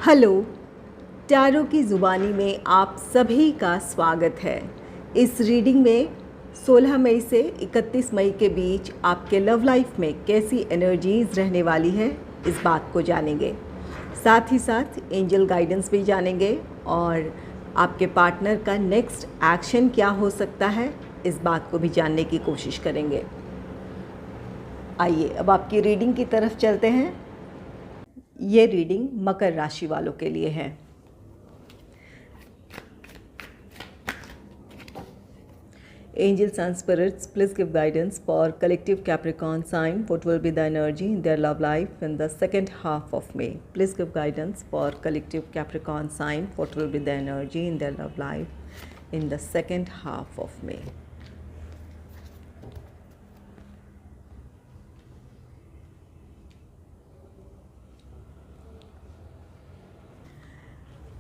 Hello, tarot की ज़ुबानी में आप सभी का स्वागत है। इस रीडिंग में 16 मई से 31 मई के बीच आपके लव लाइफ में कैसी एनर्जीज़ रहने वाली है, इस बात को जानेंगे। साथ ही साथ एंजल गाइडेंस भी जानेंगे और आपके पार्टनर का नेक्स्ट एक्शन क्या हो सकता है, इस बात को भी जानने की कोशिश करेंगे। आइए अब आपकी रीडिंग की तरफ चलते हैं। ये रीडिंग मकर राशि वालों के लिए है। Angels and spirits, please give guidance for collective Capricorn sign. What will be the energy in their love life in the second half of May? Please give guidance for collective Capricorn sign. What will be the energy in their love life in the second half of May?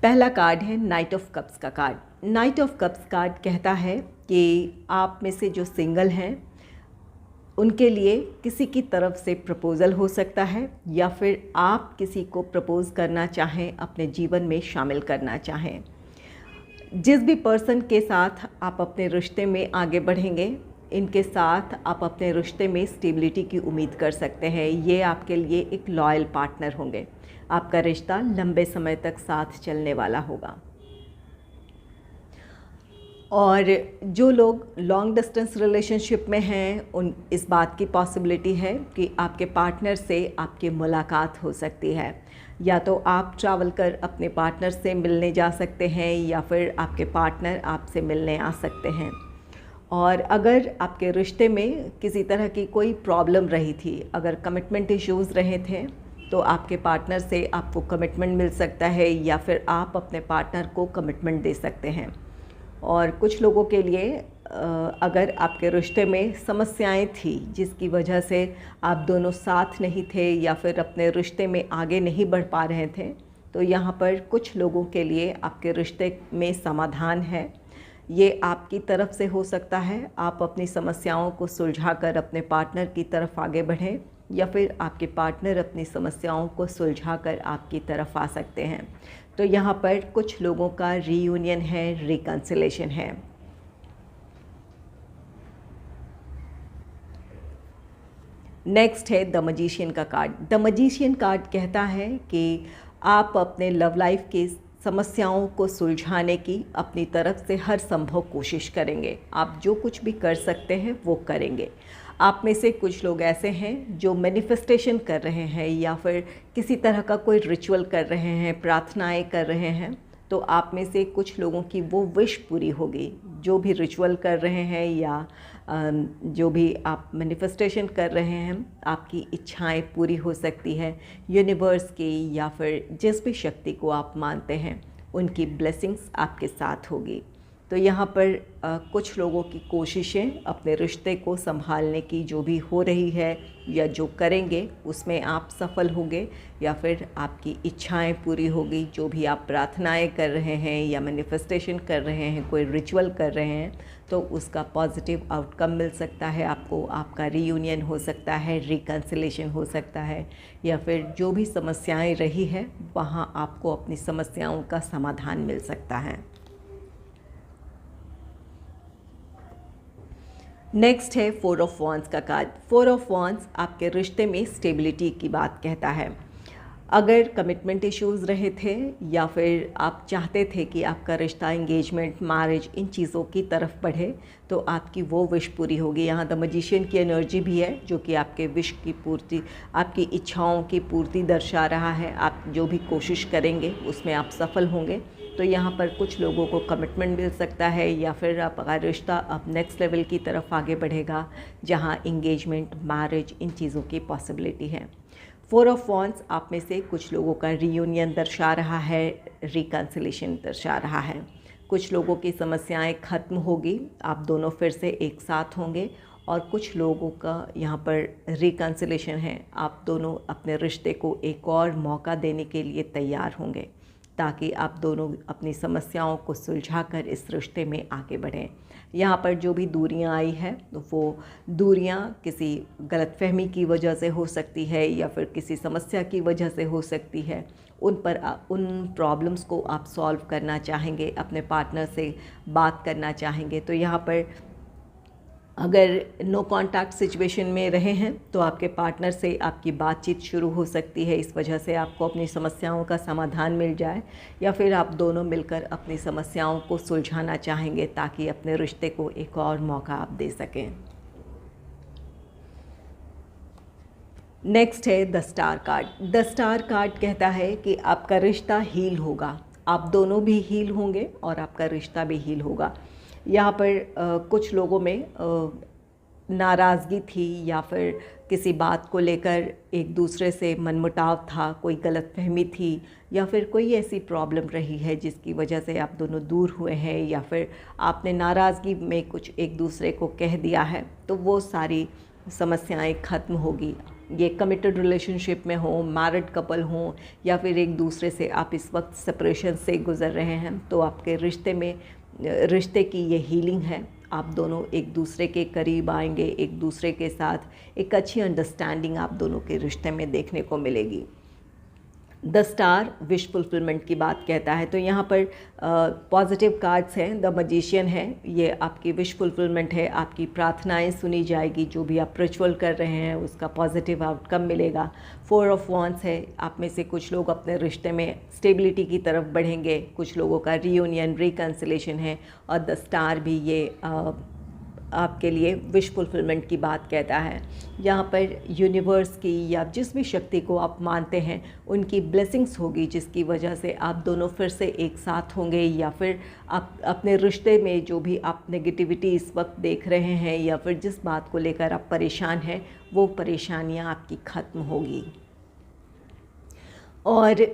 पहला card है night of cups का card. Night of cups card कहता है कि आप में से जो सिंगल हैं उनके लिए किसी की तरफ से प्रपोज़ल हो सकता है या फिर आप किसी को प्रपोज़ करना चाहें, अपने जीवन में शामिल करना चाहें। जिस भी पर्सन के साथ आप अपने रिश्ते में आगे बढ़ेंगे, इनके साथ आप अपने रिश्ते में स्टेबिलिटी की उम्मीद कर सकते हैं। ये आपके लिए एक लॉयल पार्टनर होंगे। आपका रिश्ता लंबे समय तक साथ चलने वाला होगा। और जो लोग लॉन्ग डिस्टेंस रिलेशनशिप में हैं, उन इस बात की पॉसिबिलिटी है कि आपके पार्टनर से आपकी मुलाकात हो सकती है। या तो आप ट्रैवल कर अपने पार्टनर से मिलने जा सकते हैं या फिर आपके पार्टनर आपसे मिलने आ सकते हैं। और अगर आपके रिश्ते में किसी तरह की कोई प्रॉब्लम रही थी, अगर कमिटमेंट इश्यूज़ रहे थे, तो आपके पार्टनर से आपको कमिटमेंट मिल सकता है या फिर आप अपने पार्टनर को कमिटमेंट दे सकते हैं। और कुछ लोगों के लिए अगर आपके रिश्ते में समस्याएं थी जिसकी वजह से आप दोनों साथ नहीं थे या फिर अपने रिश्ते में आगे नहीं बढ़ पा रहे थे, तो यहाँ पर कुछ लोगों के लिए आपके रिश्ते में समाधान है। ये आपकी तरफ से हो सकता है। आप अपनी समस्याओं को सुलझाकर अपने पार्टनर की तरफ आगे बढ़ें या फिर आपके पार्टनर अपनी समस्याओं को सुलझाकर आपकी तरफ आ सकते हैं। तो यहाँ पर कुछ लोगों का रीयूनियन है, रिकन्सिलेशन है। नेक्स्ट है द मजिशियन का कार्ड। द मजिशियन कार्ड कहता है कि आप अपने लव लाइफ की समस्याओं को सुलझाने की अपनी तरफ से हर संभव कोशिश करेंगे। आप जो कुछ भी कर सकते हैं वो करेंगे। आप में से कुछ लोग ऐसे हैं जो मैनिफेस्टेशन कर रहे हैं या फिर किसी तरह का कोई रिचुअल कर रहे हैं, प्रार्थनाएं कर रहे हैं, तो आप में से कुछ लोगों की वो विश पूरी होगी। जो भी रिचुअल कर रहे हैं या जो भी आप मैनिफेस्टेशन कर रहे हैं, आपकी इच्छाएं पूरी हो सकती है। यूनिवर्स की या फिर जिस भी शक्ति को आप मानते हैं, उनकी ब्लेसिंग्स आपके साथ होगी। तो यहाँ पर कुछ लोगों की कोशिशें अपने रिश्ते को संभालने की जो भी हो रही है या जो करेंगे उसमें आप सफल होंगे या फिर आपकी इच्छाएं पूरी होगी। जो भी आप प्रार्थनाएं कर रहे हैं या मैनिफेस्टेशन कर रहे हैं, कोई रिचुअल कर रहे हैं, तो उसका पॉजिटिव आउटकम मिल सकता है आपको। आपका रीयूनियन हो सकता है, रिकन्सिलेशन हो सकता है या फिर जो भी समस्याएं रही है वहाँ आपको अपनी समस्याओं का समाधान मिल सकता है। नेक्स्ट है 4 ऑफ वॉन्ड्स का कार्ड। 4 ऑफ वॉन्ड्स आपके रिश्ते में स्टेबिलिटी की बात कहता है। अगर कमिटमेंट इश्यूज़ रहे थे या फिर आप चाहते थे कि आपका रिश्ता, एंगेजमेंट, मैरिज, इन चीज़ों की तरफ बढ़े, तो आपकी वो विश पूरी होगी। यहाँ द मजिशियन की एनर्जी भी है जो कि आपके विश की पूर्ति, आपकी इच्छाओं की पूर्ति दर्शा रहा है। आप जो भी कोशिश करेंगे उसमें आप सफल होंगे। तो यहाँ पर कुछ लोगों को कमिटमेंट मिल सकता है या फिर आपका रिश्ता अब नेक्स्ट लेवल की तरफ आगे बढ़ेगा, जहाँ एंगेजमेंट, मैरिज, इन चीज़ों की पॉसिबिलिटी है। 4 ऑफ वॉन्ड्स आप में से कुछ लोगों का रीयूनियन दर्शा रहा है, रिकन्सिलेशन दर्शा रहा है। कुछ लोगों की समस्याएं ख़त्म होगी, आप दोनों फिर से एक साथ होंगे। और कुछ लोगों का यहाँ पर रिकन्सिलेशन है, आप दोनों अपने रिश्ते को एक और मौका देने के लिए तैयार होंगे। ताकि आप दोनों अपनी समस्याओं को सुलझाकर इस रिश्ते में आगे बढ़ें। यहाँ पर जो भी दूरियाँ आई है तो वो दूरियाँ किसी गलतफहमी की वजह से हो सकती है या फिर किसी समस्या की वजह से हो सकती है। उन प्रॉब्लम्स को आप सॉल्व करना चाहेंगे, अपने पार्टनर से बात करना चाहेंगे। तो यहाँ पर अगर नो कांटेक्ट सिचुएशन में रहे हैं तो आपके पार्टनर से आपकी बातचीत शुरू हो सकती है, इस वजह से आपको अपनी समस्याओं का समाधान मिल जाए, या फिर आप दोनों मिलकर अपनी समस्याओं को सुलझाना चाहेंगे ताकि अपने रिश्ते को एक और मौका आप दे सकें। नेक्स्ट है the star card. The star card कहता है कि आपका रिश्ता हील होगा, आप दोनों भी हील होंगे और आपका रिश्ता भी हील होगा। यहाँ पर कुछ लोगों में नाराज़गी थी या फिर किसी बात को लेकर एक दूसरे से मनमुटाव था, कोई गलतफहमी थी या फिर कोई ऐसी प्रॉब्लम रही है जिसकी वजह से आप दोनों दूर हुए हैं, या फिर आपने नाराज़गी में कुछ एक दूसरे को कह दिया है, तो वो सारी समस्याएं ख़त्म होगी। ये कमिटेड रिलेशनशिप में हो, मैरिड कपल हो, या फिर एक दूसरे से आप इस वक्त सेपरेशन से गुज़र रहे हैं, तो आपके रिश्ते की ये हीलिंग है। आप दोनों एक दूसरे के करीब आएंगे, एक दूसरे के साथ एक अच्छी अंडरस्टैंडिंग आप दोनों के रिश्ते में देखने को मिलेगी। द स्टार विश फुलफिलमेंट की बात कहता है, तो यहाँ पर पॉजिटिव कार्ड्स हैं। द मजिशियन है, ये आपकी विश फुलफिलमेंट है, आपकी प्रार्थनाएं सुनी जाएगी, जो भी आप रिचुअल कर रहे हैं उसका पॉजिटिव आउटकम मिलेगा। 4 ऑफ वांड्स है, आप में से कुछ लोग अपने रिश्ते में स्टेबिलिटी की तरफ बढ़ेंगे, कुछ लोगों का रियूनियन रिकन्सिलेशन है, और द स्टार भी ये आपके लिए विश फुलफिलमेंट की बात कहता है। यहाँ पर यूनिवर्स की या जिस भी शक्ति को आप मानते हैं उनकी ब्लेसिंग्स होगी, जिसकी वजह से आप दोनों फिर से एक साथ होंगे, या फिर आप अपने रिश्ते में जो भी आप नेगेटिविटी इस वक्त देख रहे हैं या फिर जिस बात को लेकर आप परेशान हैं, वो परेशानियाँ आपकी ख़त्म होगी। और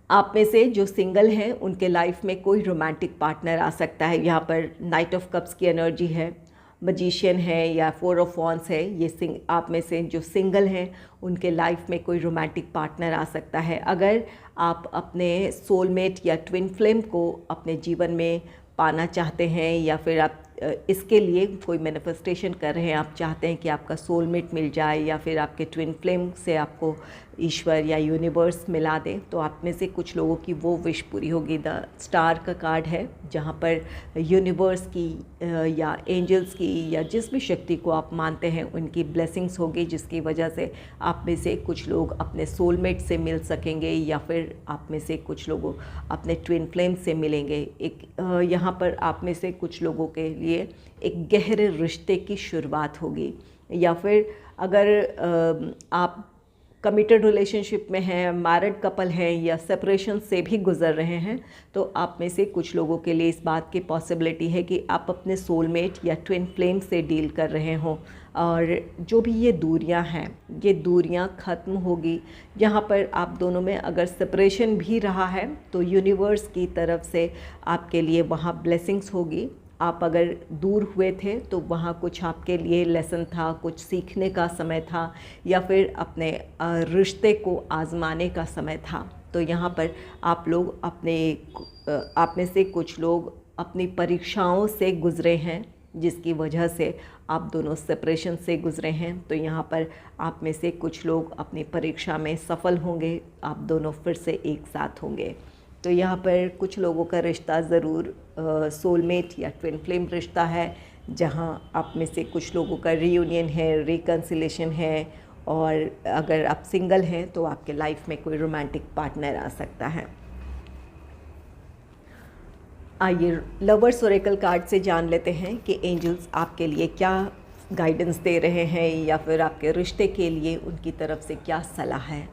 आप में से जो सिंगल हैं उनके लाइफ में कोई रोमांटिक पार्टनर आ सकता है। यहाँ पर नाइट ऑफ कप्स की एनर्जी है, मजिशियन है या 4 ऑफ वांड्स है। ये आप में से जो सिंगल हैं उनके लाइफ में कोई रोमांटिक पार्टनर आ सकता है। अगर आप अपने सोलमेट या ट्विन फ्लेम को अपने जीवन में पाना चाहते हैं, या फिर आप इसके लिए कोई मैनिफेस्टेशन कर रहे हैं, आप चाहते हैं कि आपका सोलमेट मिल जाए या फिर आपके ट्विन फ्लेम से आपको ईश्वर या यूनिवर्स मिला दें, तो आप में से कुछ लोगों की वो विश पूरी होगी। द स्टार का कार्ड है, जहाँ पर यूनिवर्स की या एंजल्स की या जिस भी शक्ति को आप मानते हैं उनकी ब्लेसिंग्स होगी, जिसकी वजह से आप में से कुछ लोग अपने सोलमेट से मिल सकेंगे, या फिर आप में से कुछ लोगों अपने ट्विन फ्लेम से मिलेंगे। यहाँ पर आप में से कुछ लोगों के लिए एक गहरे रिश्ते की शुरुआत होगी, या फिर अगर आप कमिटेड रिलेशनशिप में हैं, मैरिड कपल हैं या सेपरेशन से भी गुज़र रहे हैं, तो आप में से कुछ लोगों के लिए इस बात की पॉसिबिलिटी है कि आप अपने सोलमेट या ट्विन फ्लेम से डील कर रहे हों, और जो भी ये दूरियां हैं ये दूरियां ख़त्म होगी। यहाँ पर आप दोनों में अगर सेपरेशन भी रहा है तो यूनिवर्स की तरफ से आपके लिए वहाँ ब्लेसिंग्स होगी। आप अगर दूर हुए थे तो वहाँ कुछ आपके लिए लेसन था, कुछ सीखने का समय था, या फिर अपने रिश्ते को आजमाने का समय था। तो यहाँ पर आप में से कुछ लोग अपनी परीक्षाओं से गुज़रे हैं, जिसकी वजह से आप दोनों सेपरेशन से गुज़रे हैं। तो यहाँ पर आप में से कुछ लोग अपनी परीक्षा में सफल होंगे, आप दोनों फिर से एक साथ होंगे। तो यहाँ पर कुछ लोगों का रिश्ता ज़रूर सोलमेट या ट्विन फ्लेम रिश्ता है, जहाँ आप में से कुछ लोगों का रियूनियन है, रिकन्सिलेशन है, और अगर आप सिंगल हैं तो आपके लाइफ में कोई रोमांटिक पार्टनर आ सकता है। आइए लवर्स ओरेकल कार्ड से जान लेते हैं कि एंजल्स आपके लिए क्या गाइडेंस दे रहे हैं, या फिर आपके रिश्ते के लिए उनकी तरफ से क्या सलाह है।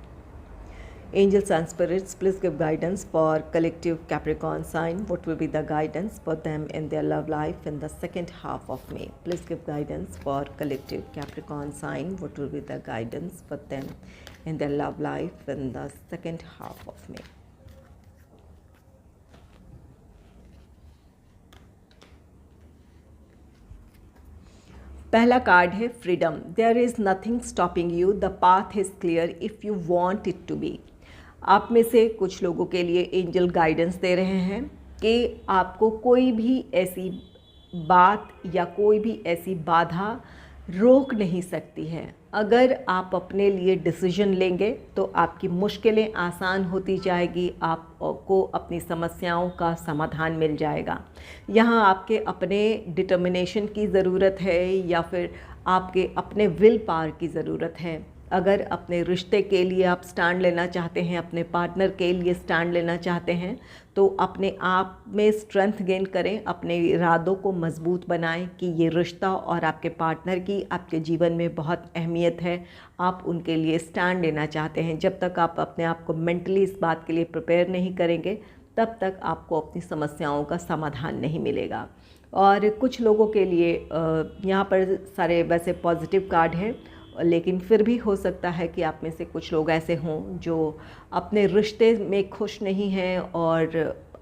Angels and spirits, please give guidance for collective Capricorn sign. What will be the guidance for them in their love life in the second half of May? Please give guidance for collective Capricorn sign. What will be the guidance for them in their love life in the second half of May? पहला card है freedom. There is nothing stopping you, the path is clear if you want it to be. आप में से कुछ लोगों के लिए angel guidance दे रहे हैं कि आपको कोई भी ऐसी बात या कोई भी ऐसी बाधा रोक नहीं सकती है। अगर आप अपने लिए डिसीजन लेंगे तो आपकी मुश्किलें आसान होती जाएगी, आपको अपनी समस्याओं का समाधान मिल जाएगा। यहाँ आपके अपने डिटर्मिनेशन की ज़रूरत है या फिर आपके अपने विल पावर की ज़रूरत है। अगर अपने रिश्ते के लिए आप स्टैंड लेना चाहते हैं, अपने पार्टनर के लिए स्टैंड लेना चाहते हैं, तो अपने आप में स्ट्रेंथ गेन करें, अपने इरादों को मजबूत बनाएं कि ये रिश्ता और आपके पार्टनर की आपके जीवन में बहुत अहमियत है, आप उनके लिए स्टैंड लेना चाहते हैं। जब तक आप अपने आप को मेंटली इस बात के लिए प्रिपेयर नहीं करेंगे, तब तक आपको अपनी समस्याओं का समाधान नहीं मिलेगा। और कुछ लोगों के लिए यहाँ पर सारे वैसे पॉजिटिव कार्ड हैं, लेकिन फिर भी हो सकता है कि आप में से कुछ लोग ऐसे हों जो अपने रिश्ते में खुश नहीं हैं और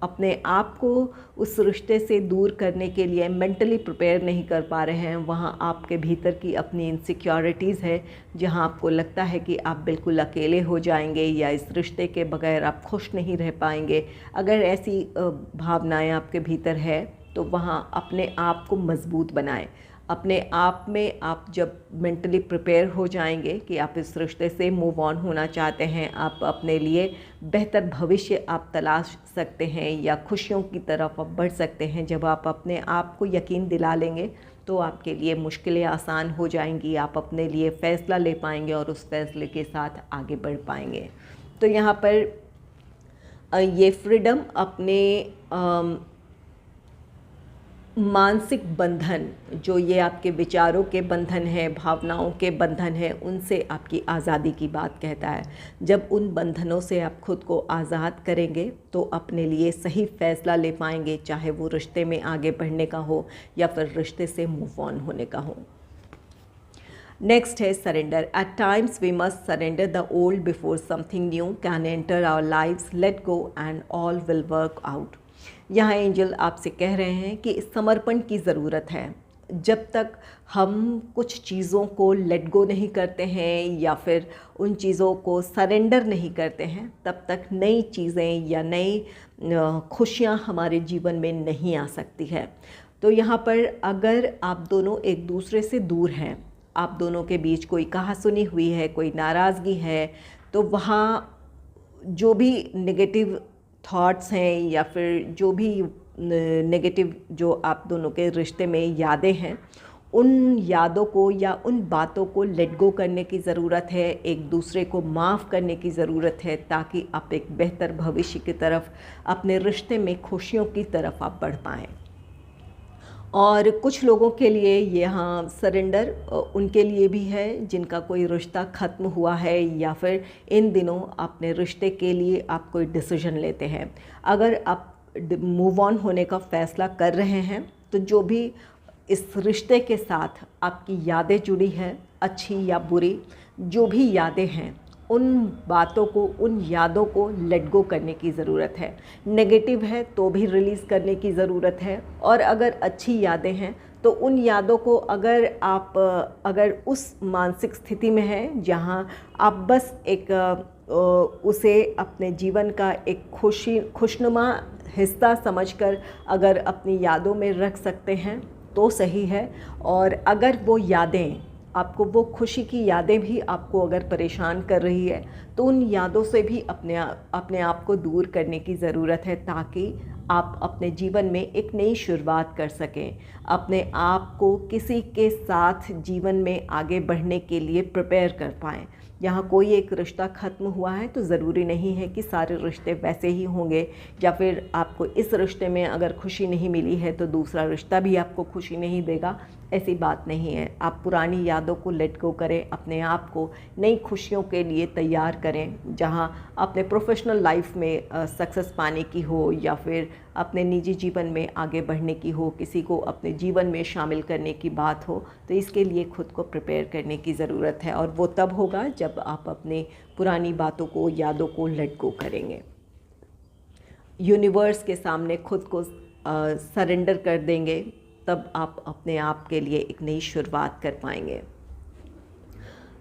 अपने आप को उस रिश्ते से दूर करने के लिए मेंटली प्रिपेयर नहीं कर पा रहे हैं। वहाँ आपके भीतर की अपनी इनसिक्योरिटीज़ है, जहाँ आपको लगता है कि आप बिल्कुल अकेले हो जाएंगे या इस रिश्ते के बगैर आप खुश नहीं रह पाएंगे। अगर ऐसी भावनाएं आपके भीतर है तो वहाँ अपने आप को मजबूत बनाएं। अपने आप में आप जब मेंटली प्रिपेयर हो जाएंगे कि आप इस रिश्ते से मूव ऑन होना चाहते हैं, आप अपने लिए बेहतर भविष्य आप तलाश सकते हैं या खुशियों की तरफ आप बढ़ सकते हैं। जब आप अपने आप को यकीन दिला लेंगे तो आपके लिए मुश्किलें आसान हो जाएंगी, आप अपने लिए फ़ैसला ले पाएंगे और उस फैसले के साथ आगे बढ़ पाएंगे। तो यहाँ पर ये फ्रीडम अपने मानसिक बंधन, जो ये आपके विचारों के बंधन है, भावनाओं के बंधन है, उनसे आपकी आज़ादी की बात कहता है। जब उन बंधनों से आप खुद को आज़ाद करेंगे तो अपने लिए सही फैसला ले पाएंगे, चाहे वो रिश्ते में आगे बढ़ने का हो या फिर रिश्ते से मूव ऑन होने का हो। नेक्स्ट है surrender. At times we must surrender the old before something new can enter our lives, let go and all will work out. यहाँ एंजल आपसे कह रहे हैं कि समर्पण की ज़रूरत है। जब तक हम कुछ चीज़ों को लेट गो नहीं करते हैं या फिर उन चीज़ों को सरेंडर नहीं करते हैं, तब तक नई चीज़ें या नई खुशियाँ हमारे जीवन में नहीं आ सकती है। तो यहाँ पर अगर आप दोनों एक दूसरे से दूर हैं, आप दोनों के बीच कोई कहासुनी हुई है, कोई नाराज़गी है, तो वहाँ जो भी नेगेटिव थॉट्स हैं या फिर जो भी नेगेटिव जो आप दोनों के रिश्ते में यादें हैं, उन यादों को या उन बातों को लेट गो करने की ज़रूरत है, एक दूसरे को माफ़ करने की ज़रूरत है, ताकि आप एक बेहतर भविष्य की तरफ, अपने रिश्ते में खुशियों की तरफ आप बढ़ पाएँ। और कुछ लोगों के लिए यहाँ सरेंडर उनके लिए भी है जिनका कोई रिश्ता ख़त्म हुआ है या फिर इन दिनों अपने रिश्ते के लिए आप कोई डिसीजन लेते हैं। अगर आप मूव ऑन होने का फ़ैसला कर रहे हैं तो जो भी इस रिश्ते के साथ आपकी यादें जुड़ी हैं, अच्छी या बुरी, जो भी यादें हैं, उन बातों को, उन यादों को लेट गो करने की ज़रूरत है। नेगेटिव है तो भी रिलीज़ करने की ज़रूरत है, और अगर अच्छी यादें हैं तो उन यादों को अगर उस मानसिक स्थिति में हैं जहां आप बस एक उसे अपने जीवन का एक खुशनुमा हिस्सा समझकर अगर अपनी यादों में रख सकते हैं तो सही है। और अगर वो यादें आपको, वो खुशी की यादें भी आपको अगर परेशान कर रही है, तो उन यादों से भी अपने आप को दूर करने की ज़रूरत है, ताकि आप अपने जीवन में एक नई शुरुआत कर सकें, अपने आप को किसी के साथ जीवन में आगे बढ़ने के लिए प्रिपेयर कर पाएँ। यहाँ कोई एक रिश्ता ख़त्म हुआ है तो ज़रूरी नहीं है कि सारे रिश्ते वैसे ही होंगे, या फिर आपको इस रिश्ते में अगर खुशी नहीं मिली है तो दूसरा रिश्ता भी आपको खुशी नहीं देगा। ऐसी बात नहीं है। आप पुरानी यादों को लेट गो करें, अपने आप को नई खुशियों के लिए तैयार करें। जहां अपने प्रोफेशनल लाइफ में सक्सेस पाने की हो या फिर अपने निजी जीवन में आगे बढ़ने की हो, किसी को अपने जीवन में शामिल करने की बात हो, तो इसके लिए खुद को प्रिपेयर करने की ज़रूरत है। और वो तब होगा जब आप अपने पुरानी बातों को, यादों को लेट गो करेंगे, यूनिवर्स के सामने खुद को सरेंडर कर देंगे, तब आप अपने आप के लिए एक नई शुरुआत कर पाएंगे।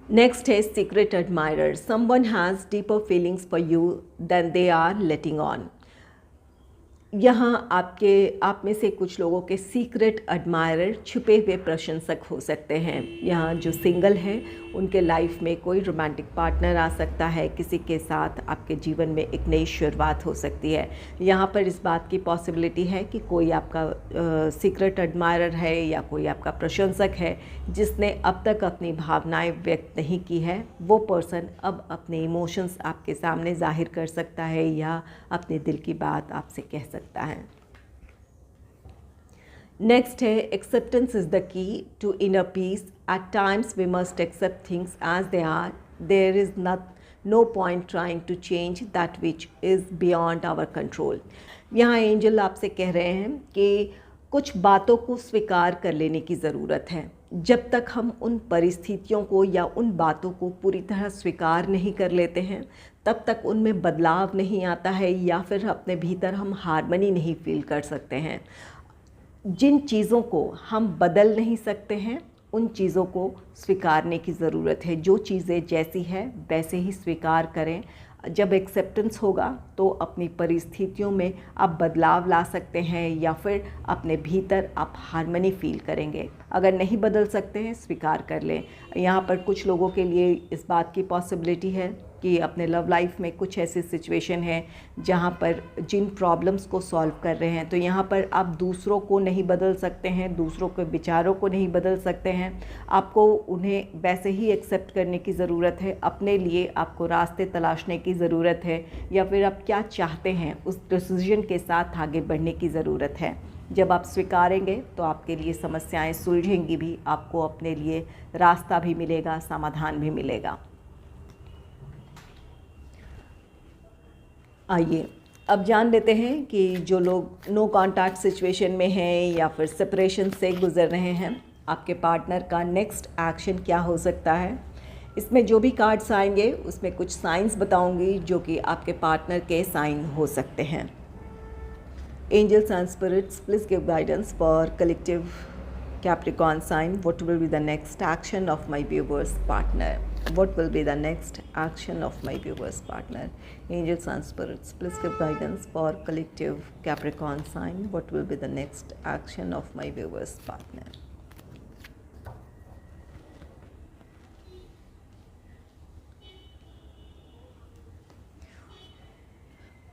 नेक्स्ट है secret admirer. Someone has deeper feelings for you then they are letting on. यहाँ आप में से कुछ लोगों के सीक्रेट एडमायरर, छुपे हुए प्रशंसक हो सकते हैं। यहाँ जो सिंगल हैं उनके लाइफ में कोई रोमांटिक पार्टनर आ सकता है, किसी के साथ आपके जीवन में एक नई शुरुआत हो सकती है। यहाँ पर इस बात की पॉसिबिलिटी है कि कोई आपका सीक्रेट एडमायरर है या कोई आपका प्रशंसक है जिसने अब तक अपनी भावनाएं व्यक्त नहीं की है, वो पर्सन अब अपने इमोशंस आपके सामने जाहिर कर सकता है या अपने दिल की बात आपसे कह सकता है। नेक्स्ट है acceptance is the key to inner peace. At times we must accept things as they are. There is no point trying to change that which is beyond our control. यहाँ एंजल आपसे कह रहे हैं कि कुछ बातों को स्वीकार कर लेने की ज़रूरत है। जब तक हम उन परिस्थितियों को या उन बातों को पूरी तरह स्वीकार नहीं कर लेते हैं, तब तक उनमें बदलाव नहीं आता है या फिर अपने भीतर हम हार्मनी नहीं फील कर सकते हैं। जिन चीज़ों को हम बदल नहीं सकते हैं, उन चीज़ों को स्वीकारने की ज़रूरत है। जो चीज़ें जैसी है वैसे ही स्वीकार करें। जब एक्सेप्टेंस होगा तो अपनी परिस्थितियों में आप बदलाव ला सकते हैं या फिर अपने भीतर आप हार्मनी फील करेंगे। अगर नहीं बदल सकते हैं, स्वीकार कर लें। यहाँ पर कुछ लोगों के लिए इस बात की पॉसिबिलिटी है कि अपने लव लाइफ में कुछ ऐसी सिचुएशन है जहाँ पर जिन प्रॉब्लम्स को सॉल्व कर रहे हैं, तो यहाँ पर आप दूसरों को नहीं बदल सकते हैं, दूसरों के विचारों को नहीं बदल सकते हैं। आपको उन्हें वैसे ही एक्सेप्ट करने की ज़रूरत है। अपने लिए आपको रास्ते तलाशने की ज़रूरत है या फिर आप क्या चाहते हैं उस डिसीजन के साथ आगे बढ़ने की ज़रूरत है। जब आप स्वीकारेंगे तो आपके लिए समस्याएं सुलझेंगी भी, आपको अपने लिए रास्ता भी मिलेगा, समाधान भी मिलेगा। आइए अब जान लेते हैं कि जो लोग नो कॉन्टैक्ट सिचुएशन में हैं या फिर सेपरेशन से गुज़र रहे हैं, आपके पार्टनर का नेक्स्ट एक्शन क्या हो सकता है। इसमें जो भी कार्ड्स आएंगे उसमें कुछ साइंस बताऊंगी जो कि आपके पार्टनर के साइन हो सकते हैं। Angels and spirits, please give guidance for collective Capricorn sign. What will be the next action of my viewer's partner? What will be the next action of my viewer's partner? Angels and spirits, please give guidance for collective Capricorn sign. What will be the next action of my viewer's partner?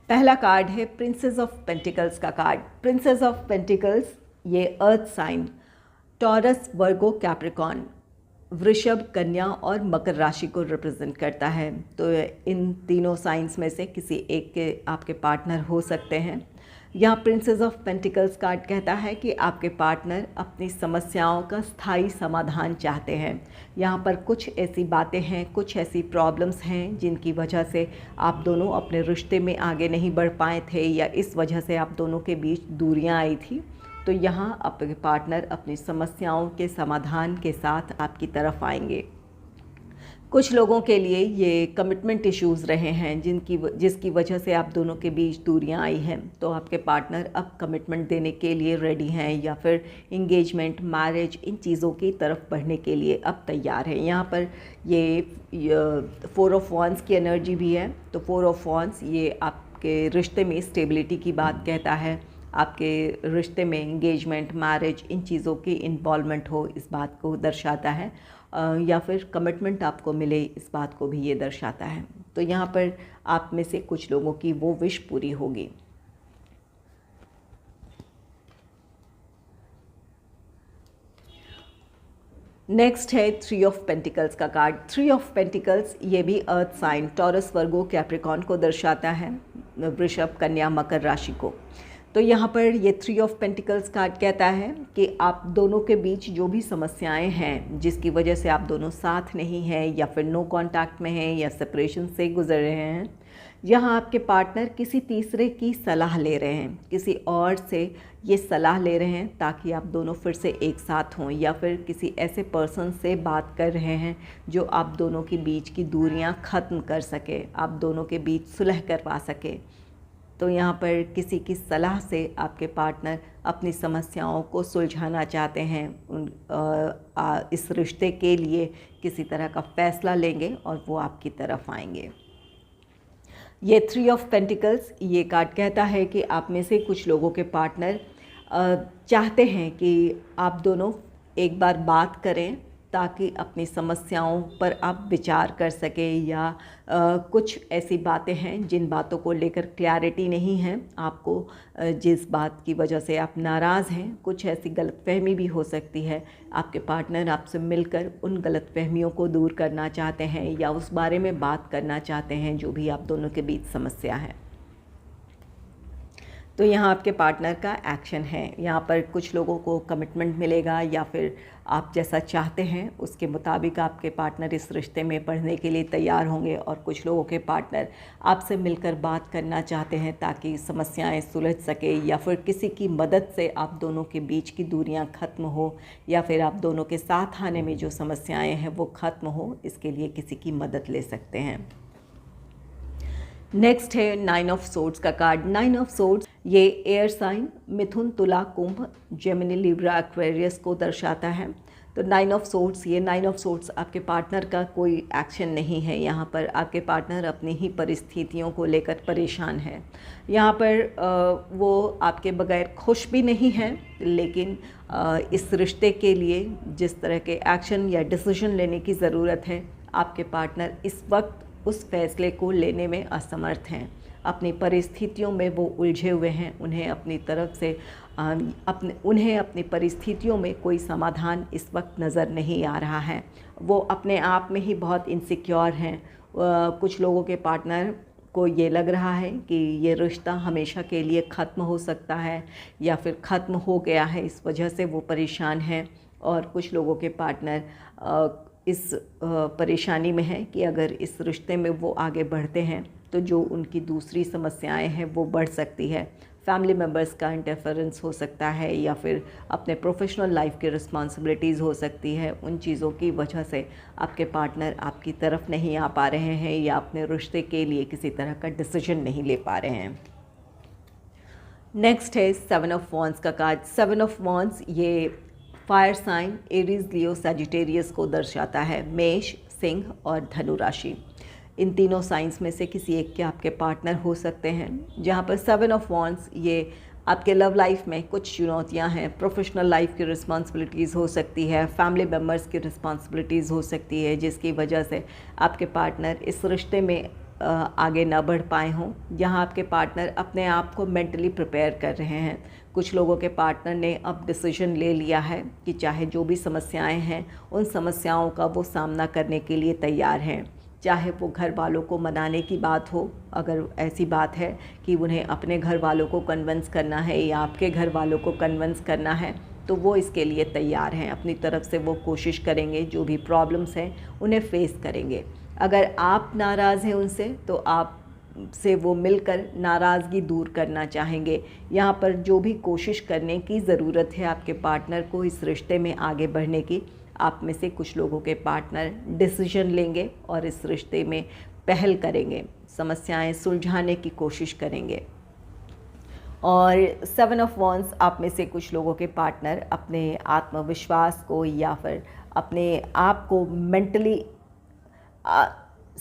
पहला card है princess of pentacles का card. Princess of pentacles ये अर्थ sign taurus, वर्गो, Capricorn, वृषभ, कन्या और मकर राशि को represent करता है। तो इन तीनों साइंस में से किसी एक के आपके पार्टनर हो सकते हैं। यहाँ प्रिंसेस ऑफ पेंटिकल्स कार्ड कहता है कि आपके पार्टनर अपनी समस्याओं का स्थायी समाधान चाहते हैं। यहाँ पर कुछ ऐसी बातें हैं, कुछ ऐसी प्रॉब्लम्स हैं जिनकी वजह से आप दोनों अपने रिश्ते में आगे नहीं बढ़ पाए थे या इस वजह से आप दोनों के बीच दूरियाँ आई थी। तो यहाँ आपके पार्टनर अपनी समस्याओं के समाधान के साथ आपकी तरफ आएंगे। कुछ लोगों के लिए ये कमिटमेंट इश्यूज़ रहे हैं जिसकी वजह से आप दोनों के बीच दूरियां आई हैं। तो आपके पार्टनर अब कमिटमेंट देने के लिए रेडी हैं या फिर इंगेजमेंट, मैरिज, इन चीज़ों की तरफ बढ़ने के लिए अब तैयार हैं। यहाँ पर ये 4 ऑफ वॉन्ड्स की एनर्जी भी है। तो 4 ऑफ वॉन्ड्स ये आपके रिश्ते में स्टेबिलिटी की बात कहता है। आपके रिश्ते में इंगेजमेंट, मैरिज, इन चीज़ों की इन्वॉल्वमेंट हो, इस बात को दर्शाता है। या फिर कमिटमेंट आपको मिले, इस बात को भी ये दर्शाता है। तो यहाँ पर आप में से कुछ लोगों की वो विश पूरी होगी। नेक्स्ट है 3 ऑफ पेंटिकल्स का कार्ड। 3 ऑफ पेंटिकल्स ये भी अर्थ साइन टॉरस, वर्गो, कैप्रिकॉर्न को दर्शाता है, वृषभ, कन्या, मकर राशि को। तो यहाँ पर ये 3 ऑफ पेंटिकल्स कार्ड कहता है कि आप दोनों के बीच जो भी समस्याएं हैं जिसकी वजह से आप दोनों साथ नहीं हैं या फिर नो कांटेक्ट में हैं या सेपरेशन से गुजर रहे हैं, यहाँ आपके पार्टनर किसी तीसरे की सलाह ले रहे हैं, किसी और से ये सलाह ले रहे हैं ताकि आप दोनों फिर से एक साथ हों, या फिर किसी ऐसे पर्सन से बात कर रहे हैं जो आप दोनों के बीच की दूरियां ख़त्म कर सके, आप दोनों के बीच सुलह करवा सके। तो यहाँ पर किसी की सलाह से आपके पार्टनर अपनी समस्याओं को सुलझाना चाहते हैं, इस रिश्ते के लिए किसी तरह का फ़ैसला लेंगे और वो आपकी तरफ आएंगे। ये 3 ऑफ पेंटिकल्स, ये कार्ड कहता है कि आप में से कुछ लोगों के पार्टनर चाहते हैं कि आप दोनों एक बार बात करें ताकि अपनी समस्याओं पर आप विचार कर सकें, या कुछ ऐसी बातें हैं जिन बातों को लेकर क्लैरिटी नहीं है आपको, जिस बात की वजह से आप नाराज़ हैं। कुछ ऐसी गलतफहमी भी हो सकती है, आपके पार्टनर आपसे मिलकर उन गलतफहमियों को दूर करना चाहते हैं या उस बारे में बात करना चाहते हैं जो भी आप दोनों के बीच समस्या है। तो यहाँ आपके पार्टनर का एक्शन है। यहाँ पर कुछ लोगों को कमिटमेंट मिलेगा, या फिर आप जैसा चाहते हैं उसके मुताबिक आपके पार्टनर इस रिश्ते में बढ़ने के लिए तैयार होंगे, और कुछ लोगों के पार्टनर आपसे मिलकर बात करना चाहते हैं ताकि समस्याएं सुलझ सके, या फिर किसी की मदद से आप दोनों के बीच की दूरियां ख़त्म हो, या फिर आप दोनों के साथ आने में जो समस्याएं हैं वो ख़त्म हो, इसके लिए किसी की मदद ले सकते हैं। नेक्स्ट है 9 ऑफ सोर्ड्स का कार्ड। 9 ऑफ सोर्ड्स ये एयर साइन मिथुन, तुला, कुंभ, जेमिनी, लिब्रा, एक्वेरियस को दर्शाता है। तो 9 ऑफ सोर्ड्स, ये 9 ऑफ सोर्ड्स आपके पार्टनर का कोई एक्शन नहीं है। यहाँ पर आपके पार्टनर अपनी ही परिस्थितियों को लेकर परेशान है। यहाँ पर वो आपके बगैर खुश भी नहीं है, लेकिन इस रिश्ते के लिए जिस तरह के एक्शन या डिसीजन लेने की ज़रूरत है, आपके पार्टनर इस वक्त उस फैसले को लेने में असमर्थ हैं। अपनी परिस्थितियों में वो उलझे हुए हैं। उन्हें अपनी तरफ से उन्हें अपनी परिस्थितियों में कोई समाधान इस वक्त नज़र नहीं आ रहा है। वो अपने आप में ही बहुत इनसिक्योर हैं। कुछ लोगों के पार्टनर को ये लग रहा है कि ये रिश्ता हमेशा के लिए ख़त्म हो सकता है, या फिर ख़त्म हो गया है, इस वजह से वो परेशान हैं। और कुछ लोगों के पार्टनर इस परेशानी में है कि अगर इस रिश्ते में वो आगे बढ़ते हैं तो जो उनकी दूसरी समस्याएं हैं वो बढ़ सकती है। फैमिली मेम्बर्स का इंटरफेरेंस हो सकता है, या फिर अपने प्रोफेशनल लाइफ की रिस्पॉन्सिबिलिटीज़ हो सकती है। उन चीज़ों की वजह से आपके पार्टनर आपकी तरफ नहीं आ पा रहे हैं, या अपने रिश्ते के लिए किसी तरह का डिसीजन नहीं ले पा रहे हैं। नेक्स्ट है 7 ऑफ वॉन्ड्स का कार्ड। 7 ऑफ वॉन्ड्स ये फायर साइन एरीज, लियो, सैजिटेरियस को दर्शाता है। मेष, सिंह और धनु राशि, इन तीनों साइंस में से किसी एक के आपके पार्टनर हो सकते हैं। जहाँ पर 7 ऑफ वॉन्ड्स ये आपके लव लाइफ में कुछ चुनौतियाँ हैं। प्रोफेशनल लाइफ की रिस्पॉन्सिबिलिटीज़ हो सकती है, फैमिली मेम्बर्स की रिस्पॉन्सिबिलिटीज़ हो सकती है, जिसकी वजह से आपके पार्टनर इस रिश्ते में आगे ना बढ़ पाए हों। यहाँ आपके पार्टनर अपने आप को मेंटली प्रिपेयर कर रहे हैं। कुछ लोगों के पार्टनर ने अब डिसीजन ले लिया है कि चाहे जो भी समस्याएं हैं, उन समस्याओं का वो सामना करने के लिए तैयार हैं। चाहे वो घर वालों को मनाने की बात हो, अगर ऐसी बात है कि उन्हें अपने घर वालों को कन्विंस करना है या आपके घर वालों को कन्विंस करना है, तो वो इसके लिए तैयार हैं। अपनी तरफ से वो कोशिश करेंगे, जो भी प्रॉब्लम्स हैं उन्हें फेस करेंगे। अगर आप नाराज़ हैं उनसे, तो आप से वो मिलकर नाराज़गी दूर करना चाहेंगे। यहाँ पर जो भी कोशिश करने की ज़रूरत है आपके पार्टनर को इस रिश्ते में आगे बढ़ने की, आप में से कुछ लोगों के पार्टनर डिसीजन लेंगे और इस रिश्ते में पहल करेंगे, समस्याएं सुलझाने की कोशिश करेंगे। और 7 ऑफ वॉन्ड्स, आप में से कुछ लोगों के पार्टनर अपने आत्मविश्वास को या फिर अपने आप को मेंटली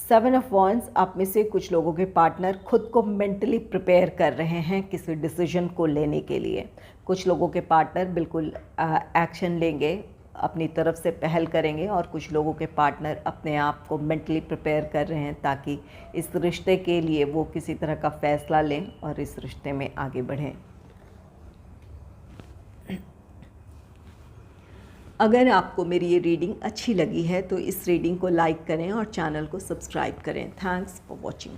7 ऑफ वॉन्ड्स, आप में से कुछ लोगों के पार्टनर खुद को मेंटली प्रिपेयर कर रहे हैं किसी डिसीजन को लेने के लिए। कुछ लोगों के पार्टनर बिल्कुल एक्शन लेंगे, अपनी तरफ से पहल करेंगे, और कुछ लोगों के पार्टनर अपने आप को मेंटली प्रिपेयर कर रहे हैं ताकि इस रिश्ते के लिए वो किसी तरह का फ़ैसला लें और इस रिश्ते में आगे बढ़ें। अगर आपको मेरी ये रीडिंग अच्छी लगी है तो इस रीडिंग को लाइक करें और चैनल को सब्सक्राइब करें। Thanks for watching.